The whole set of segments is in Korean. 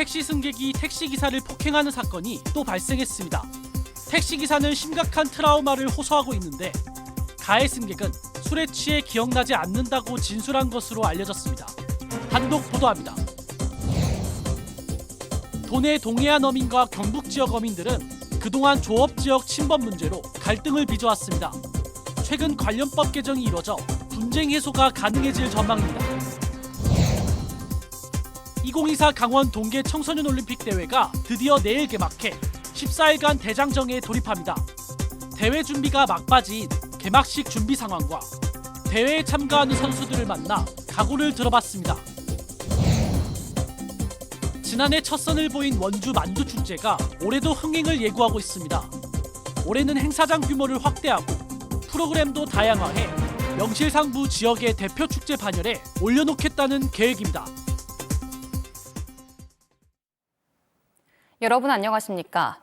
택시 승객이 택시기사를 폭행하는 사건이 또 발생했습니다. 택시기사는 심각한 트라우마를 호소하고 있는데 가해 승객은 술에 취해 기억나지 않는다고 진술한 것으로 알려졌습니다. 단독 보도합니다. 도내 동해안 어민과 경북 지역 어민들은 그동안 조업 지역 침범 문제로 갈등을 빚어왔습니다. 최근 관련법 개정이 이뤄져 분쟁 해소가 가능해질 전망입니다. 2024 강원 동계 청소년 올림픽 대회가 드디어 내일 개막해 14일간 대장정에 돌입합니다. 대회 준비가 막바지인 개막식 준비 상황과 대회에 참가하는 선수들을 만나 각오를 들어봤습니다. 지난해 첫 선을 보인 원주 만두 축제가 올해도 흥행을 예고하고 있습니다. 올해는 행사장 규모를 확대하고 프로그램도 다양화해 명실상부 지역의 대표 축제 반열에 올려놓겠다는 계획입니다. 여러분 안녕하십니까?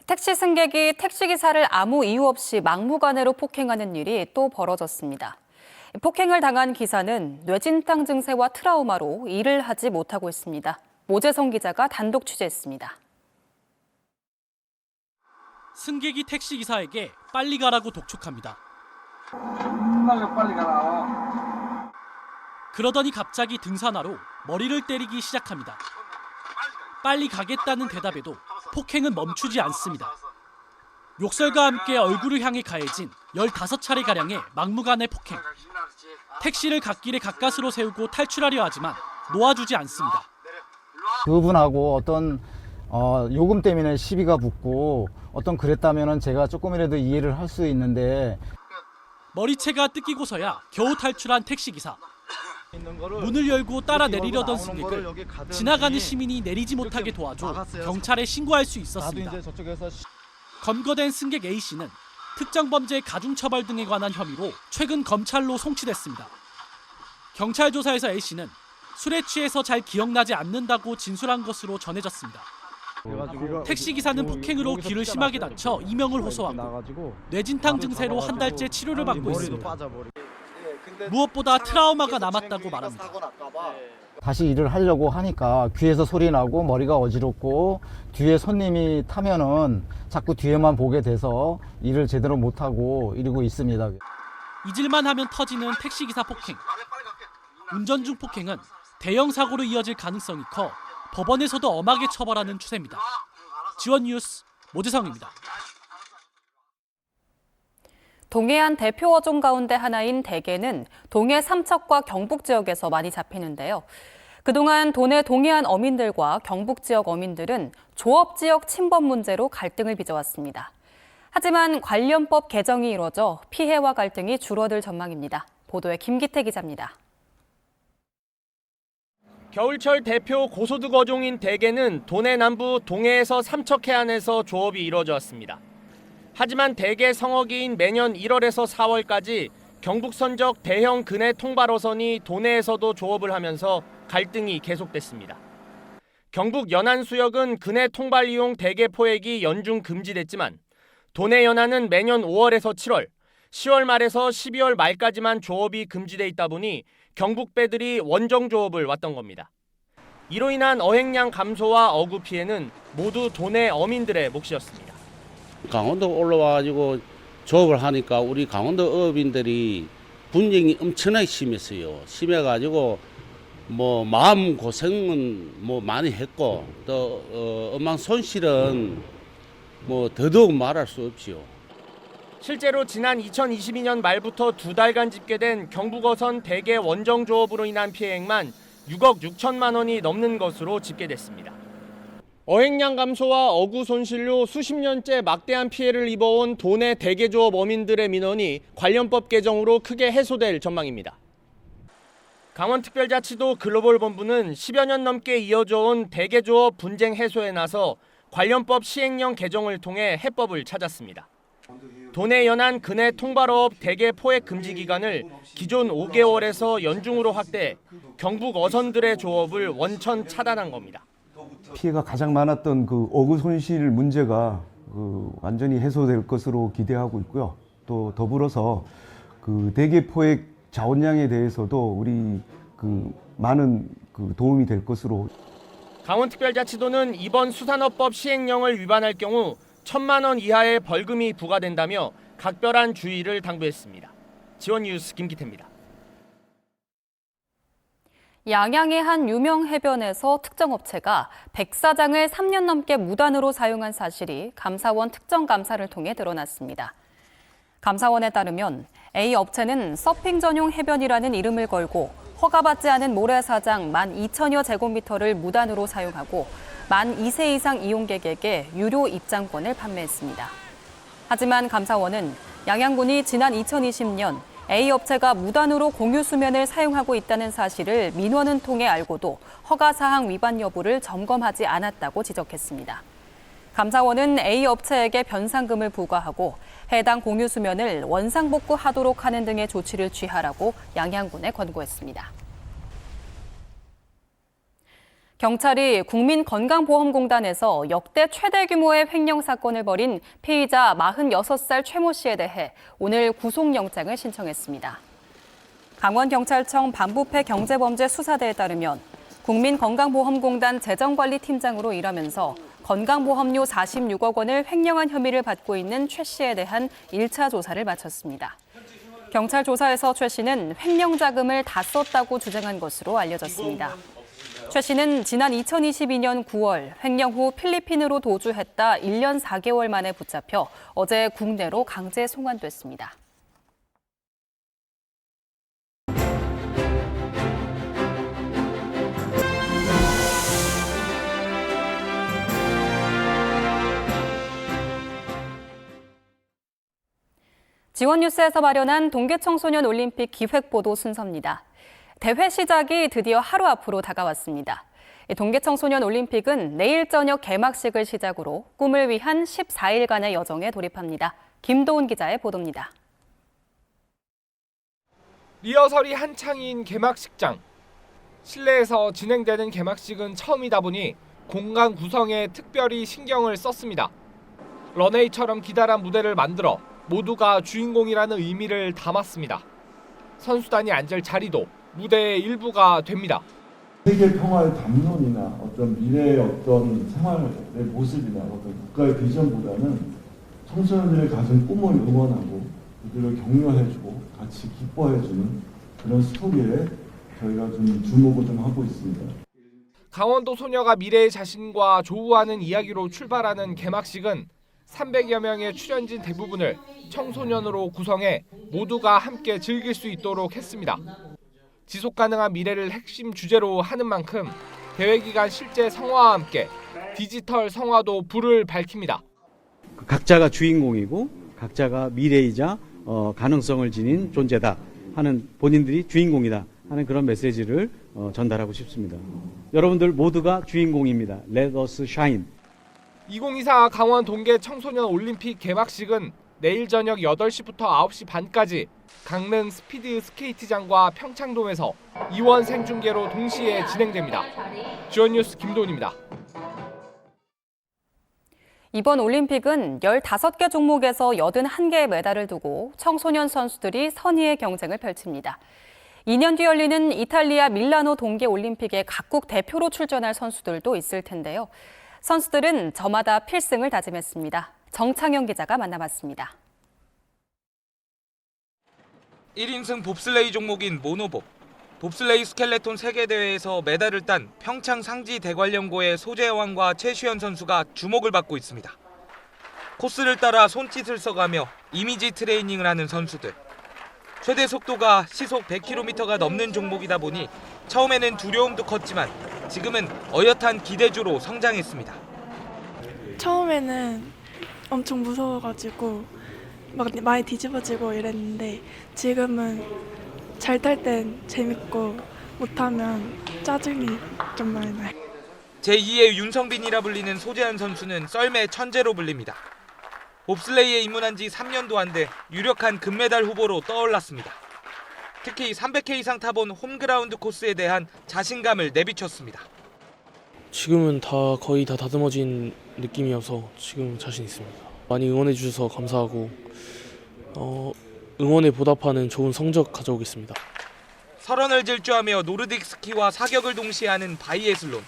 택시 승객이 택시기사를 아무 이유 없이 막무가내로 폭행하는 일이 또 벌어졌습니다. 폭행을 당한 기사는 뇌진탕 증세와 트라우마로 일을 하지 못하고 있습니다. 모재성 기자가 단독 취재했습니다. 승객이 택시기사에게 빨리 가라고 독촉합니다. 정말로 빨리 가라. 그러더니 갑자기 등산화로 머리를 때리기 시작합니다. 빨리 가겠다는 대답에도 폭행은 멈추지 않습니다. 욕설과 함께 얼굴을 향해 가해진 15차례가량의 막무가내 폭행. 택시를 갓길에 가까스로 세우고 탈출하려 하지만 놓아주지 않습니다. 그분하고 어떤 요금 때문에 시비가 붙고 어떤 그랬다면은 제가 조금이라도 이해를 할 수 있는데 머리채가 뜯기고서야 겨우 탈출한 택시기사. 문을 열고 따라 내리려던 승객을 지나가는 시민이 내리지 못하게 도와줘 경찰에 신고할 수 있었습니다. 검거된 승객 A씨는 특정범죄 가중처벌 등에 관한 혐의로 최근 검찰로 송치됐습니다. 경찰 조사에서 A씨는 술에 취해서 잘 기억나지 않는다고 진술한 것으로 전해졌습니다. 택시기사는 폭행으로 귀를 심하게 다쳐 이명을 호소하고 뇌진탕 증세로 한 달째 치료를 받고 있습니다. 무엇보다 트라우마가 남았다고 말합니다. 다시 일을 하려고 하니까 귀에서 소리 나고 머리가 어지럽고 뒤에 손님이 타면은 자꾸 뒤에만 보게 돼서 일을 제대로 못하고 이러고 있습니다. 잊을만 하면 터지는 택시기사 폭행. 운전 중 폭행은 대형 사고로 이어질 가능성이 커 법원에서도 엄하게 처벌하는 추세입니다. 지원 뉴스 모재성입니다. 동해안 대표 어종 가운데 하나인 대게는 동해 삼척과 경북 지역에서 많이 잡히는데요. 그동안 도내 동해안 어민들과 경북 지역 어민들은 조업 지역 침범 문제로 갈등을 빚어왔습니다. 하지만 관련법 개정이 이뤄져 피해와 갈등이 줄어들 전망입니다. 보도에 김기태 기자입니다. 겨울철 대표 고소득 어종인 대게는 도내 남부 동해에서 삼척 해안에서 조업이 이루어져 왔습니다. 하지만 대게 성어기인 매년 1월에서 4월까지 경북 선적 대형 근해 통발어선이 도내에서도 조업을 하면서 갈등이 계속됐습니다. 경북 연안 수역은 근해 통발 이용 대게 포획이 연중 금지됐지만 도내 연안은 매년 5월에서 7월, 10월 말에서 12월 말까지만 조업이 금지돼 있다 보니 경북 배들이 원정 조업을 왔던 겁니다. 이로 인한 어획량 감소와 어구 피해는 모두 도내 어민들의 몫이었습니다. 강원도 올라와가지고 조업을 하니까 우리 강원도 어업인들이 분쟁이 엄청나게 심했어요. 심해가지고 뭐 마음 고생은 뭐 많이 했고 또 엄한 손실은 뭐 더더욱 말할 수 없지요. 실제로 지난 2022년 말부터 2달간 집계된 경북어선 대게 원정 조업으로 인한 피해액만 6억 6천만 원이 넘는 것으로 집계됐습니다. 어획량 감소와 어구 손실로 수십 년째 막대한 피해를 입어온 도내 대게 조업 어민들의 민원이 관련법 개정으로 크게 해소될 전망입니다. 강원특별자치도 글로벌본부는 10여 년 넘게 이어져 온 대게 조업 분쟁 해소에 나서 관련법 시행령 개정을 통해 해법을 찾았습니다. 도내 연안 근해 통발어업 대게 포획 금지 기간을 기존 5개월에서 연중으로 확대해 경북 어선들의 조업을 원천 차단한 겁니다. 피해가 가장 많았던 그 어구 손실 문제가 완전히 해소될 것으로 기대하고 있고요. 또 더불어서 그 대게 포획 자원량에 대해서도 우리 많은 도움이 될 것으로. 강원특별자치도는 이번 수산업법 시행령을 위반할 경우 1,000만 원 이하의 벌금이 부과된다며 각별한 주의를 당부했습니다. 지원뉴스 김기태입니다. 양양의 한 유명 해변에서 특정 업체가 백사장을 3년 넘게 무단으로 사용한 사실이 감사원 특정감사를 통해 드러났습니다. 감사원에 따르면 A 업체는 서핑 전용 해변이라는 이름을 걸고 허가받지 않은 모래사장 12,000여 제곱미터를 무단으로 사용하고 만 2세 이상 이용객에게 유료 입장권을 판매했습니다. 하지만 감사원은 양양군이 지난 2020년 A 업체가 무단으로 공유 수면을 사용하고 있다는 사실을 민원을 통해 알고도 허가사항 위반 여부를 점검하지 않았다고 지적했습니다. 감사원은 A 업체에게 변상금을 부과하고 해당 공유 수면을 원상복구하도록 하는 등의 조치를 취하라고 양양군에 권고했습니다. 경찰이 국민건강보험공단에서 역대 최대 규모의 횡령 사건을 벌인 피의자 46살 최모 씨에 대해 오늘 구속영장을 신청했습니다. 강원경찰청 반부패 경제범죄수사대에 따르면 국민건강보험공단 재정관리팀장으로 일하면서 건강보험료 46억 원을 횡령한 혐의를 받고 있는 최 씨에 대한 1차 조사를 마쳤습니다. 경찰 조사에서 최 씨는 횡령 자금을 다 썼다고 주장한 것으로 알려졌습니다. 최 씨는 지난 2022년 9월 횡령 후 필리핀으로 도주했다 1년 4개월 만에 붙잡혀 어제 국내로 강제 송환됐습니다. 지원뉴스에서 마련한 동계청소년 올림픽 기획보도 순서입니다. 대회 시작이 드디어 하루 앞으로 다가왔습니다. 동계청소년 올림픽은 내일 저녁 개막식을 시작으로 꿈을 위한 14일간의 여정에 돌입합니다. 김도훈 기자의 보도입니다. 리허설이 한창인 개막식장. 실내에서 진행되는 개막식은 처음이다 보니 공간 구성에 특별히 신경을 썼습니다. 런웨이처럼 기다란 무대를 만들어 모두가 주인공이라는 의미를 담았습니다. 선수단이 앉을 자리도 무대의 일부가 됩니다. 세계 평화의 담론이나 어떤 미래의 어떤 생활의 모습이나 어떤 국가의 비전보다는 청소년들의 가진 꿈을 응원하고 그들을 격려해주고 같이 기뻐해주는 그런 스토리에 저희가 좀 주목을 좀 하고 있습니다. 강원도 소녀가 미래의 자신과 조우하는 이야기로 출발하는 개막식은 300여 명의 출연진 대부분을 청소년으로 구성해 모두가 함께 즐길 수 있도록 했습니다. 지속가능한 미래를 핵심 주제로 하는 만큼 대회 기간 실제 성화와 함께 디지털 성화도 불을 밝힙니다. 각자가 주인공이고 각자가 미래이자 가능성을 지닌 존재다 하는 본인들이 주인공이다 하는 그런 메시지를 전달하고 싶습니다. 여러분들 모두가 주인공입니다. Let us shine. 2024 강원 동계 청소년 올림픽 개막식은 내일 저녁 8시부터 9시 반까지 강릉 스피드 스케이트장과 평창돔에서 이원 생중계로 동시에 진행됩니다. 지원뉴스 김도훈입니다. 이번 올림픽은 15개 종목에서 81개의 메달을 두고 청소년 선수들이 선의의 경쟁을 펼칩니다. 2년 뒤 열리는 이탈리아 밀라노 동계올림픽에 각국 대표로 출전할 선수들도 있을 텐데요. 선수들은 저마다 필승을 다짐했습니다. 정창영 기자가 만나봤습니다. 1인승 봅슬레이 종목인 모노봅. 봅슬레이 스켈레톤 세계대회에서 메달을 딴 평창 상지 대관령고의 소재왕과 최시현 선수가 주목을 받고 있습니다. 코스를 따라 손짓을 써가며 이미지 트레이닝을 하는 선수들. 최대 속도가 시속 100km가 넘는 종목이다 보니 처음에는 두려움도 컸지만 지금은 어엿한 기대주로 성장했습니다. 처음에는 엄청 무서워가지고 막 많이 뒤집어지고 이랬는데 지금은 잘 탈 땐 재밌고 못하면 짜증이 좀 많이 나요. 제2의 윤성빈이라 불리는 소재한 선수는 썰매 천재로 불립니다. 봅슬레이에 입문한 지 3년도 안 돼 유력한 금메달 후보로 떠올랐습니다. 특히 300K 이상 타본 홈그라운드 코스에 대한 자신감을 내비쳤습니다. 지금은 거의 다 다듬어진 느낌이어서 지금 자신 있습니다. 많이 응원해 주셔서 감사하고 응원에 보답하는 좋은 성적 가져오겠습니다. 설원을 질주하며 노르딕 스키와 사격을 동시에 하는 바이애슬론.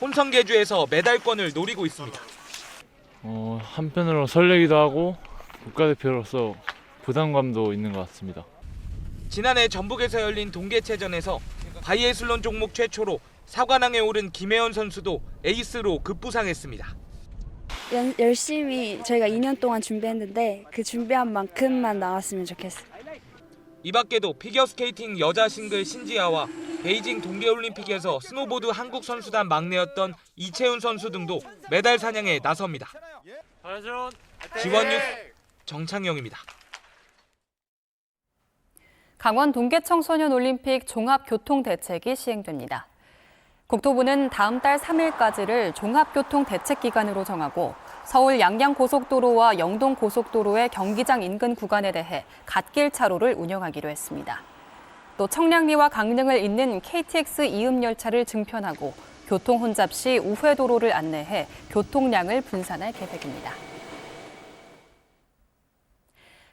혼성 계주에서 메달권을 노리고 있습니다. 한편으로 설레기도 하고 국가대표로서 부담감도 있는 것 같습니다. 지난해 전북에서 열린 동계체전에서 바이애슬론 종목 최초로 사관왕에 오른 김혜연 선수도 에이스로 급부상했습니다. 열심히 저희가 2년 동안 준비했는데 그 준비한 만큼만 나왔으면 좋겠어요. 이 밖에도 피겨스케이팅 여자 싱글 신지아와 베이징 동계올림픽에서 스노보드 한국 선수단 막내였던 이채훈 선수 등도 메달 사냥에 나섭니다. 지원뉴스 정창영입니다. 강원 동계청소년 올림픽 종합교통대책이 시행됩니다. 국토부는 다음 달 3일까지를 종합교통대책기간으로 정하고 서울 양양고속도로와 영동고속도로의 경기장 인근 구간에 대해 갓길 차로를 운영하기로 했습니다. 또 청량리와 강릉을 잇는 KTX 이음열차를 증편하고 교통 혼잡 시 우회도로를 안내해 교통량을 분산할 계획입니다.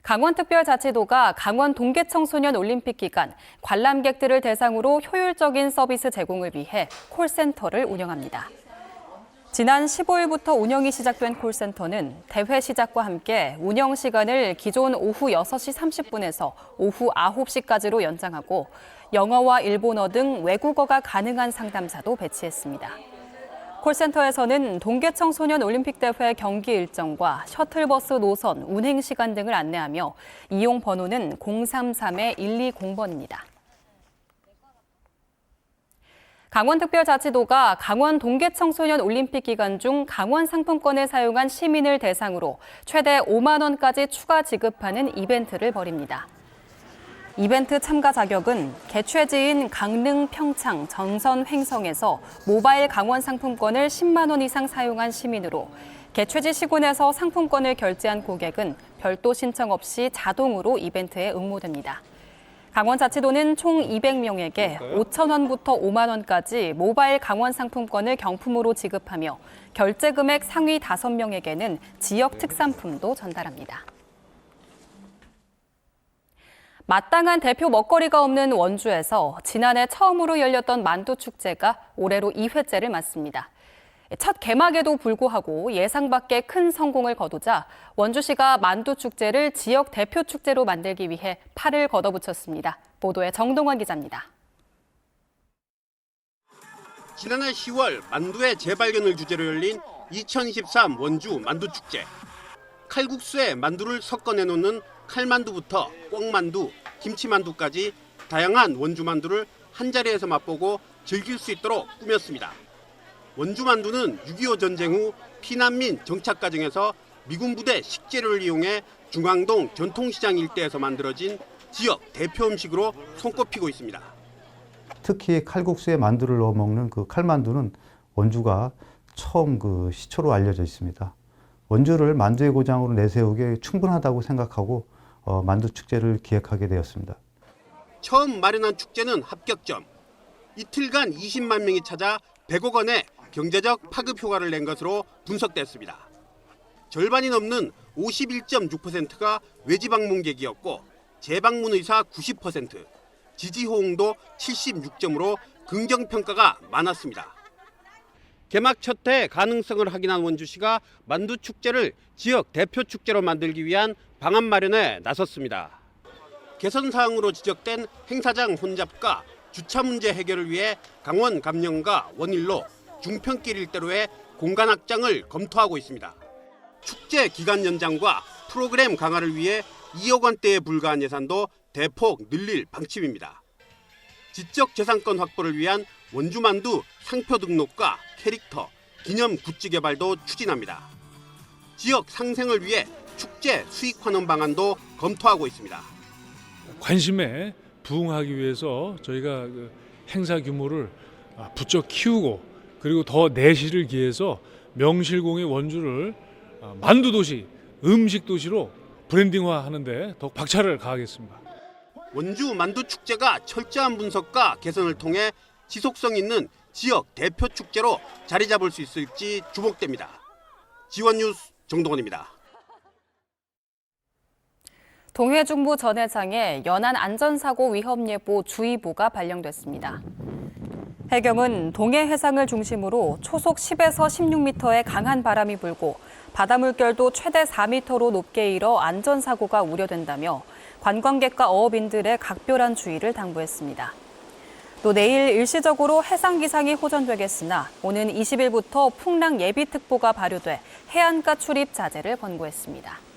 강원특별자치도가 강원 동계청소년 올림픽 기간 관람객들을 대상으로 효율적인 서비스 제공을 위해 콜센터를 운영합니다. 지난 15일부터 운영이 시작된 콜센터는 대회 시작과 함께 운영 시간을 기존 오후 6시 30분에서 오후 9시까지로 연장하고 영어와 일본어 등 외국어가 가능한 상담사도 배치했습니다. 콜센터에서는 동계청소년 올림픽대회 경기 일정과 셔틀버스 노선, 운행 시간 등을 안내하며 이용 번호는 033-120번입니다. 강원특별자치도가 강원 동계청소년 올림픽 기간 중 강원 상품권을 사용한 시민을 대상으로 최대 5만 원까지 추가 지급하는 이벤트를 벌입니다. 이벤트 참가 자격은 개최지인 강릉, 평창, 전선, 횡성에서 모바일 강원 상품권을 10만 원 이상 사용한 시민으로 개최지 시군에서 상품권을 결제한 고객은 별도 신청 없이 자동으로 이벤트에 응모됩니다. 강원자치도는 총 200명에게 5천 원부터 5만 원까지 모바일 강원 상품권을 경품으로 지급하며 결제 금액 상위 5명에게는 지역 특산품도 전달합니다. 마땅한 대표 먹거리가 없는 원주에서 지난해 처음으로 열렸던 만두축제가 올해로 2회째를 맞습니다. 첫 개막에도 불구하고 예상 밖의 큰 성공을 거두자 원주시가 만두축제를 지역 대표 축제로 만들기 위해 팔을 걷어붙였습니다. 보도에 정동원 기자입니다. 지난해 10월 만두의 재발견을 주제로 열린 2023 원주 만두축제. 칼국수에 만두를 섞어내놓는 칼만두부터 꽁만두, 김치만두까지 다양한 원주만두를 한자리에서 맛보고 즐길 수 있도록 꾸몄습니다. 원주만두는 6.25 전쟁 후 피난민 정착 과정에서 미군 부대 식재료를 이용해 중앙동 전통시장 일대에서 만들어진 지역 대표 음식으로 손꼽히고 있습니다. 특히 칼국수에 만두를 넣어 먹는 그 칼만두는 원주가 처음 그 시초로 알려져 있습니다. 원주를 만두의 고장으로 내세우기에 충분하다고 생각하고 만두 축제를 기획하게 되었습니다. 처음 마련한 축제는 합격점. 이틀간 20만 명이 찾아 100억 원의 경제적 파급 효과를 낸 것으로 분석됐습니다. 절반이 넘는 51.6%가 외지 방문객이었고 재방문 의사 90%, 지지 호응도 76점으로 긍정 평가가 많았습니다. 개막 첫 해 가능성을 확인한 원주시가 만두 축제를 지역 대표 축제로 만들기 위한 방안 마련에 나섰습니다. 개선 사항으로 지적된 행사장 혼잡과 주차 문제 해결을 위해 강원 감령과 원일로 중평길 일대로의 공간 확장을 검토하고 있습니다. 축제 기간 연장과 프로그램 강화를 위해 2억 원대에 불과한 예산도 대폭 늘릴 방침입니다. 지적재산권 확보를 위한 원주만두 상표 등록과 캐릭터, 기념 굿즈 개발도 추진합니다. 지역 상생을 위해 축제 수익 환원 방안도 검토하고 있습니다. 관심에 부응하기 위해서 저희가 행사 규모를 부쩍 키우고 그리고 더 내실을 기해서 명실공히 원주를 만두도시, 음식도시로 브랜딩화하는 데 더욱 박차를 가하겠습니다. 원주 만두축제가 철저한 분석과 개선을 통해 지속성 있는 지역 대표 축제로 자리 잡을 수 있을지 주목됩니다. 지원뉴스 정동원입니다. 동해중부 전해장에 연안 안전사고 위험예보 주의보가 발령됐습니다. 해경은 동해 해상을 중심으로 초속 10에서 16m의 강한 바람이 불고 바다 물결도 최대 4m로 높게 일어 안전사고가 우려된다며 관광객과 어업인들의 각별한 주의를 당부했습니다. 또 내일 일시적으로 해상 기상이 호전되겠으나 오는 20일부터 풍랑 예비특보가 발효돼 해안가 출입 자제를 권고했습니다.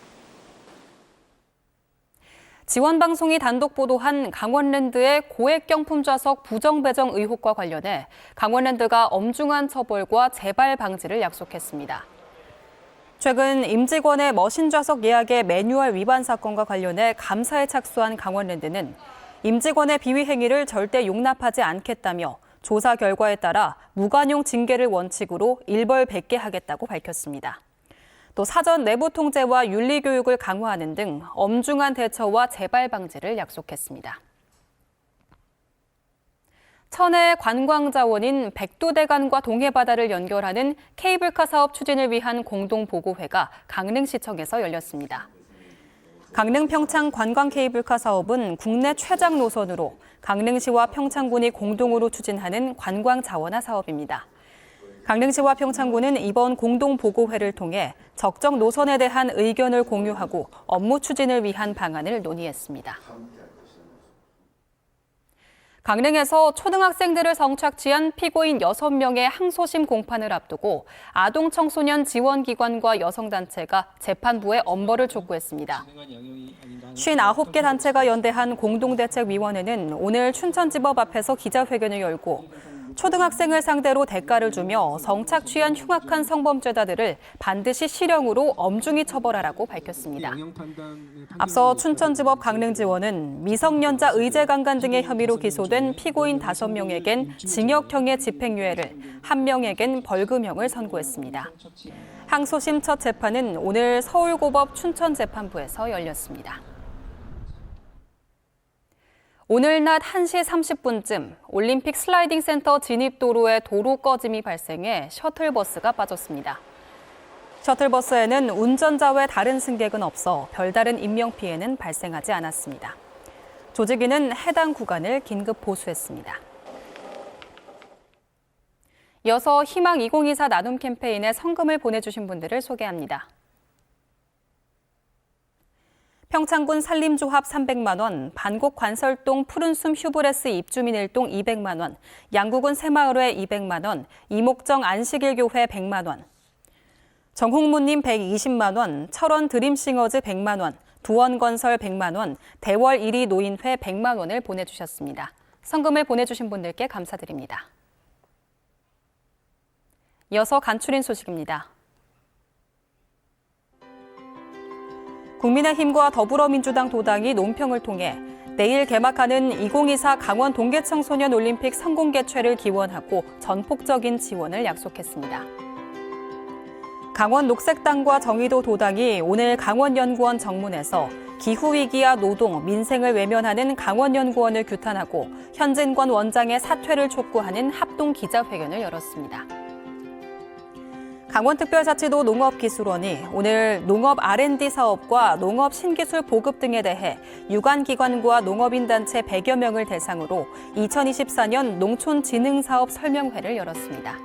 지원방송이 단독 보도한 강원랜드의 고액경품 좌석 부정 배정 의혹과 관련해 강원랜드가 엄중한 처벌과 재발 방지를 약속했습니다. 최근 임직원의 머신 좌석 예약의 매뉴얼 위반 사건과 관련해 감사에 착수한 강원랜드는 임직원의 비위 행위를 절대 용납하지 않겠다며 조사 결과에 따라 무관용 징계를 원칙으로 일벌백계 하겠다고 밝혔습니다. 또 사전 내부 통제와 윤리 교육을 강화하는 등 엄중한 대처와 재발 방지를 약속했습니다. 천혜 관광자원인 백두대간과 동해바다를 연결하는 케이블카 사업 추진을 위한 공동보고회가 강릉시청에서 열렸습니다. 강릉 평창 관광 케이블카 사업은 국내 최장 노선으로 강릉시와 평창군이 공동으로 추진하는 관광 자원화 사업입니다. 강릉시와 평창군은 이번 공동보고회를 통해 적정 노선에 대한 의견을 공유하고 업무 추진을 위한 방안을 논의했습니다. 강릉에서 초등학생들을 성착취한 피고인 6명의 항소심 공판을 앞두고 아동 청소년 지원기관과 여성단체가 재판부에 엄벌을 촉구했습니다. 59개 단체가 연대한 공동대책위원회는 오늘 춘천지법 앞에서 기자회견을 열고 초등학생을 상대로 대가를 주며 성착취한 흉악한 성범죄자들을 반드시 실형으로 엄중히 처벌하라고 밝혔습니다. 앞서 춘천지법 강릉지원은 미성년자 의제강간 등의 혐의로 기소된 피고인 5명에겐 징역형의 집행유예를, 1명에겐 벌금형을 선고했습니다. 항소심 첫 재판은 오늘 서울고법 춘천재판부에서 열렸습니다. 오늘 낮 1시 30분쯤 올림픽 슬라이딩 센터 진입도로에 도로 꺼짐이 발생해 셔틀버스가 빠졌습니다. 셔틀버스에는 운전자 외 다른 승객은 없어 별다른 인명피해는 발생하지 않았습니다. 조직위는 해당 구간을 긴급 보수했습니다. 이어서 희망 2024 나눔 캠페인에 성금을 보내주신 분들을 소개합니다. 평창군 산림조합 300만 원, 반곡 관설동 푸른숨 휴브레스 입주민 1동 200만 원, 양구군 새마을회 200만 원, 이목정 안식일교회 100만 원, 정홍무님 120만 원, 철원 드림싱어즈 100만 원, 두원건설 100만 원, 대월 1위 노인회 100만 원을 보내주셨습니다. 성금을 보내주신 분들께 감사드립니다. 이어서 간추린 소식입니다. 국민의힘과 더불어민주당 도당이 논평을 통해 내일 개막하는 2024 강원 동계청소년 올림픽 성공 개최를 기원하고 전폭적인 지원을 약속했습니다. 강원 녹색당과 정의도 도당이 오늘 강원연구원 정문에서 기후위기와 노동, 민생을 외면하는 강원연구원을 규탄하고 현진권 원장의 사퇴를 촉구하는 합동 기자회견을 열었습니다. 강원특별자치도 농업기술원이 오늘 농업 R&D 사업과 농업 신기술 보급 등에 대해 유관기관과 농업인단체 100여 명을 대상으로 2024년 농촌진흥사업 설명회를 열었습니다.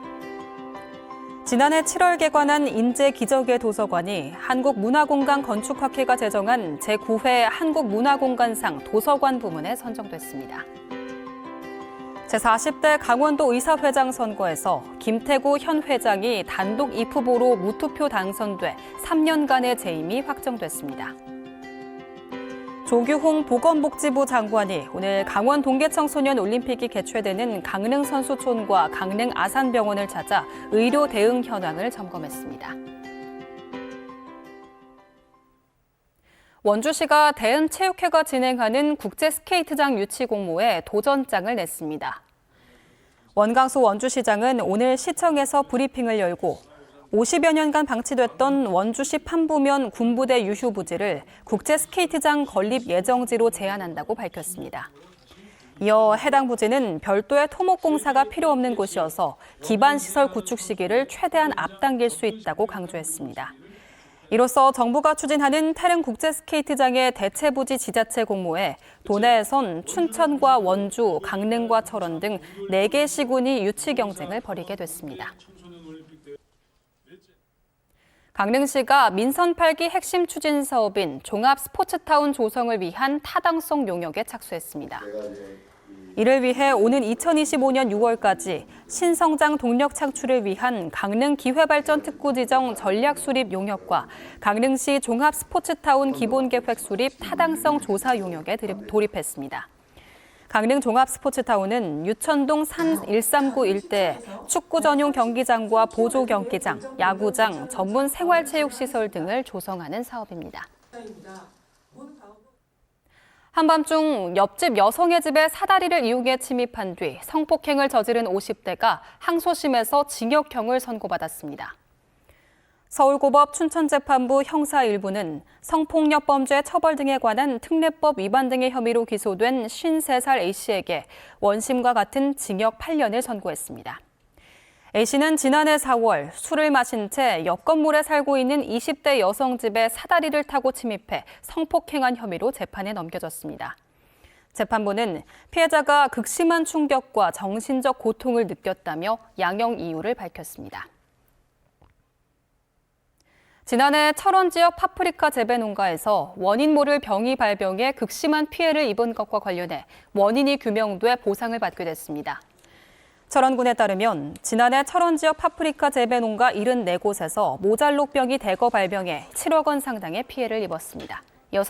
지난해 7월 개관한 인제기적의 도서관이 한국문화공간 건축학회가 제정한 제9회 한국문화공간상 도서관 부문에 선정됐습니다. 제40대 강원도 의사회장 선거에서 김태구 현 회장이 단독 2후보로 무투표 당선돼 3년간의 재임이 확정됐습니다. 조규홍 보건복지부 장관이 오늘 강원 동계청소년 올림픽이 개최되는 강릉 선수촌과 강릉 아산병원을 찾아 의료 대응 현황을 점검했습니다. 원주시가 대은체육회가 진행하는 국제스케이트장 유치 공모에 도전장을 냈습니다. 원광수 원주시장은 오늘 시청에서 브리핑을 열고 50여 년간 방치됐던 원주시 판부면 군부대 유휴 부지를 국제스케이트장 건립 예정지로 제안한다고 밝혔습니다. 이어 해당 부지는 별도의 토목공사가 필요 없는 곳이어서 기반시설 구축 시기를 최대한 앞당길 수 있다고 강조했습니다. 이로써 정부가 추진하는 태릉 국제스케이트장의 대체부지 지자체 공모에 도내에선 춘천과 원주, 강릉과 철원 등 4개 시군이 유치 경쟁을 벌이게 됐습니다. 강릉시가 민선 8기 핵심 추진 사업인 종합 스포츠타운 조성을 위한 타당성 용역에 착수했습니다. 이를 위해 오는 2025년 6월까지 신성장 동력 창출을 위한 강릉 기회발전 특구 지정 전략 수립 용역과 강릉시 종합 스포츠타운 기본계획 수립 타당성 조사 용역에 돌입했습니다. 강릉 종합 스포츠타운은 유천동 산 139 일대에 축구 전용 경기장과 보조 경기장, 야구장, 전문 생활체육시설 등을 조성하는 사업입니다. 한밤중 옆집 여성의 집에 사다리를 이용해 침입한 뒤 성폭행을 저지른 50대가 항소심에서 징역형을 선고받았습니다. 서울고법 춘천재판부 형사 1부는 성폭력 범죄 처벌 등에 관한 특례법 위반 등의 혐의로 기소된 53살 A씨에게 원심과 같은 징역 8년을 선고했습니다. A씨는 지난해 4월 술을 마신 채 옆 건물에 살고 있는 20대 여성 집에 사다리를 타고 침입해 성폭행한 혐의로 재판에 넘겨졌습니다. 재판부는 피해자가 극심한 충격과 정신적 고통을 느꼈다며 양형 이유를 밝혔습니다. 지난해 철원 지역 파프리카 재배 농가에서 원인 모를 병이 발병해 극심한 피해를 입은 것과 관련해 원인이 규명돼 보상을 받게 됐습니다. 철원군에 따르면 지난해 철원 지역 파프리카 재배 농가 74곳에서 모잘록병이 대거 발병해 7억 원 상당의 피해를 입었습니다.